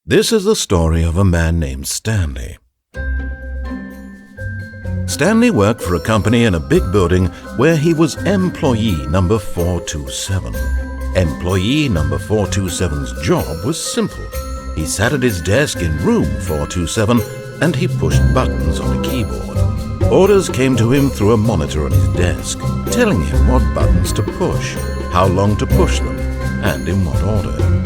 This is the story of a man named Stanley. Stanley worked for a company in a big building where he was employee number 427. Employee number 427's job was simple. He sat at his desk in room 427 and he pushed buttons on a keyboard. Orders came to him through a monitor on his desk, telling him what buttons to push, how long to push them, and in what order.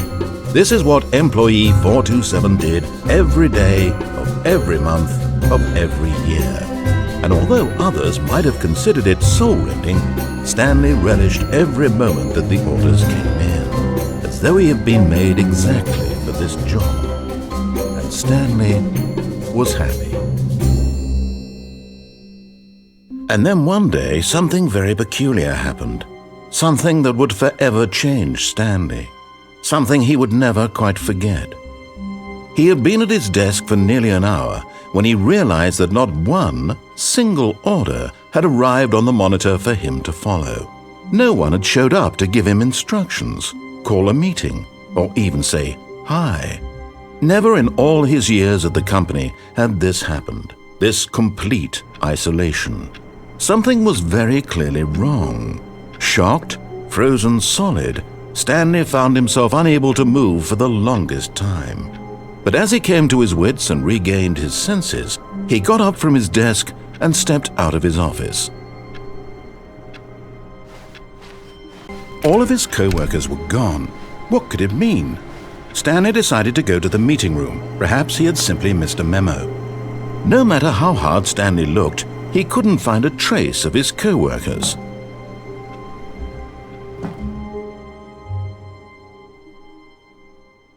This is what employee 427 did every day of every month of every year. And although others might have considered it soul-rending, Stanley relished every moment that the orders came in, as though he had been made exactly for this job. And Stanley was happy. And then one day, something very peculiar happened. Something that would forever change Stanley. Something he would never quite forget. He had been at his desk for nearly an hour when he realized that not one single order had arrived on the monitor for him to follow. No one had showed up to give him instructions, call a meeting, or even say hi. Never in all his years at the company had this happened, this complete isolation. Something was very clearly wrong. Shocked, frozen solid, Stanley found himself unable to move for the longest time. But as he came to his wits and regained his senses, he got up from his desk and stepped out of his office. All of his co-workers were gone. What could it mean? Stanley decided to go to the meeting room. Perhaps he had simply missed a memo. No matter how hard Stanley looked, he couldn't find a trace of his co-workers.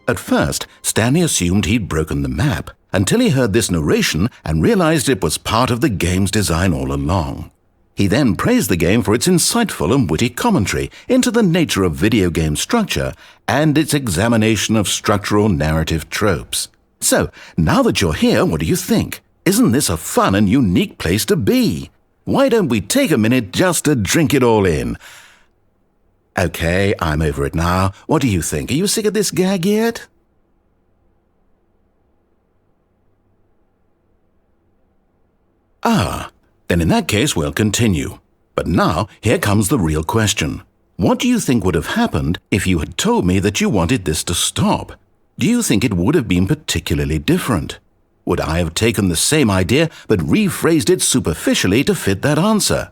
At first, Stanley assumed he'd broken the map, until he heard this narration and realized it was part of the game's design all along. He then praised the game for its insightful and witty commentary into the nature of video game structure and its examination of structural narrative tropes. So, now that you're here, what do you think? Isn't this a fun and unique place to be? Why don't we take a minute just to drink it all in? Okay, I'm over it now. What do you think? Are you sick of this gag yet? Then in that case we'll continue. But now, here comes the real question. What do you think would have happened if you had told me that you wanted this to stop? Do you think it would have been particularly different? Would I have taken the same idea but rephrased it superficially to fit that answer?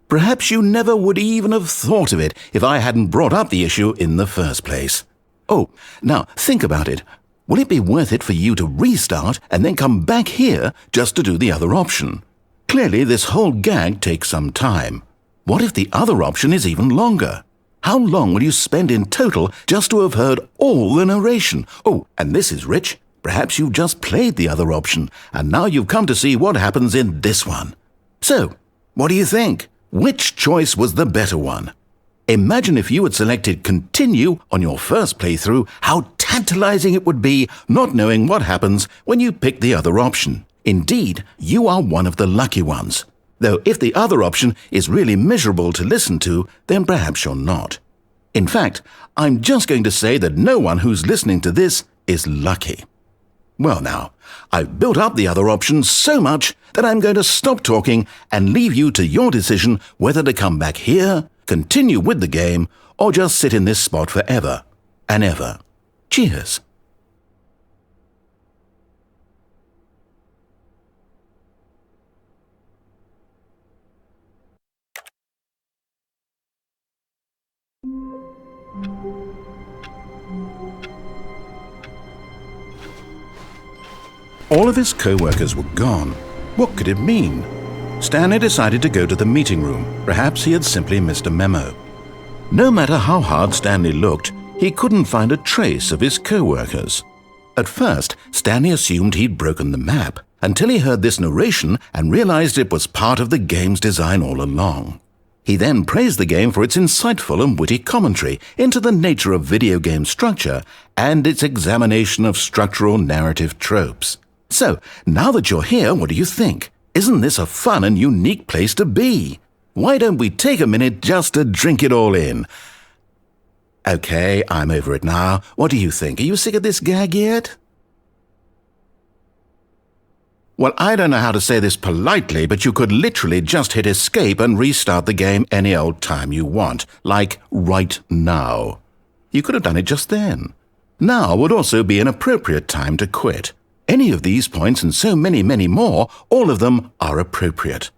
Perhaps you never would even have thought of it if I hadn't brought up the issue in the first place. Oh, now think about it. Will it be worth it for you to restart and then come back here just to do the other option? Clearly, this whole gag takes some time. What if the other option is even longer? How long will you spend in total just to have heard all the narration? Oh, and this is rich. Perhaps you've just played the other option, and now you've come to see what happens in this one. So, what do you think? Which choice was the better one? Imagine if you had selected continue on your first playthrough, how tantalizing it would be not knowing what happens when you pick the other option. Indeed, you are one of the lucky ones. Though if the other option is really miserable to listen to, then perhaps you're not. In fact, I'm just going to say that no one who's listening to this is lucky. Well now, I've built up the other options so much that I'm going to stop talking and leave you to your decision whether to come back here, continue with the game, or just sit in this spot forever and ever. Cheers. All of his co-workers were gone. What could it mean? Stanley decided to go to the meeting room. Perhaps he had simply missed a memo. No matter how hard Stanley looked, he couldn't find a trace of his co-workers. At first, Stanley assumed he'd broken the map, until he heard this narration and realized it was part of the game's design all along. He then praised the game for its insightful and witty commentary into the nature of video game structure and its examination of structural narrative tropes. So, now that you're here, what do you think? Isn't this a fun and unique place to be? Why don't we take a minute just to drink it all in? Okay, I'm over it now. What do you think? Are you sick of this gag yet? Well, I don't know how to say this politely, but you could literally just hit escape and restart the game any old time you want, like right now. You could have done it just then. Now would also be an appropriate time to quit. Any of these points and so many, many more, all of them are appropriate.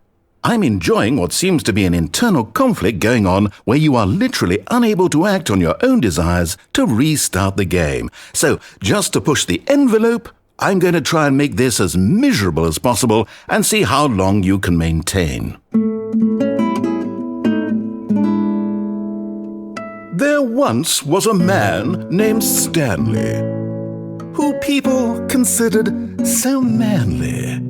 I'm enjoying what seems to be an internal conflict going on where you are literally unable to act on your own desires to restart the game. So, just to push the envelope, I'm going to try and make this as miserable as possible and see how long you can maintain. There once was a man named Stanley, who people considered so manly.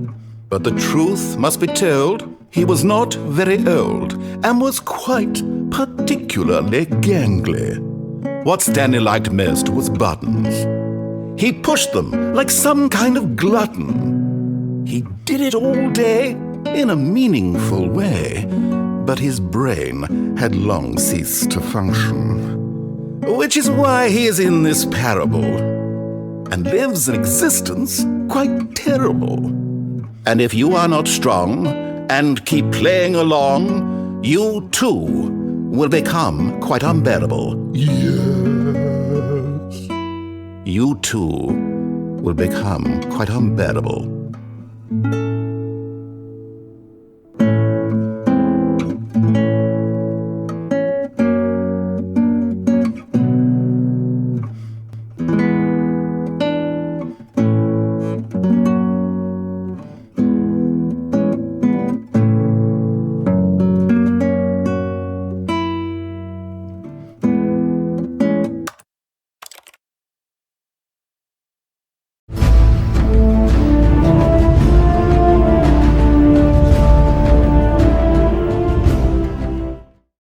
But the truth must be told, he was not very old and was quite particularly gangly. What Stanley liked most was buttons. He pushed them like some kind of glutton. He did it all day in a meaningful way, but his brain had long ceased to function. Which is why he is in this parable, and lives an existence quite terrible. And if you are not strong and keep playing along, you too will become quite unbearable. You too will become quite unbearable.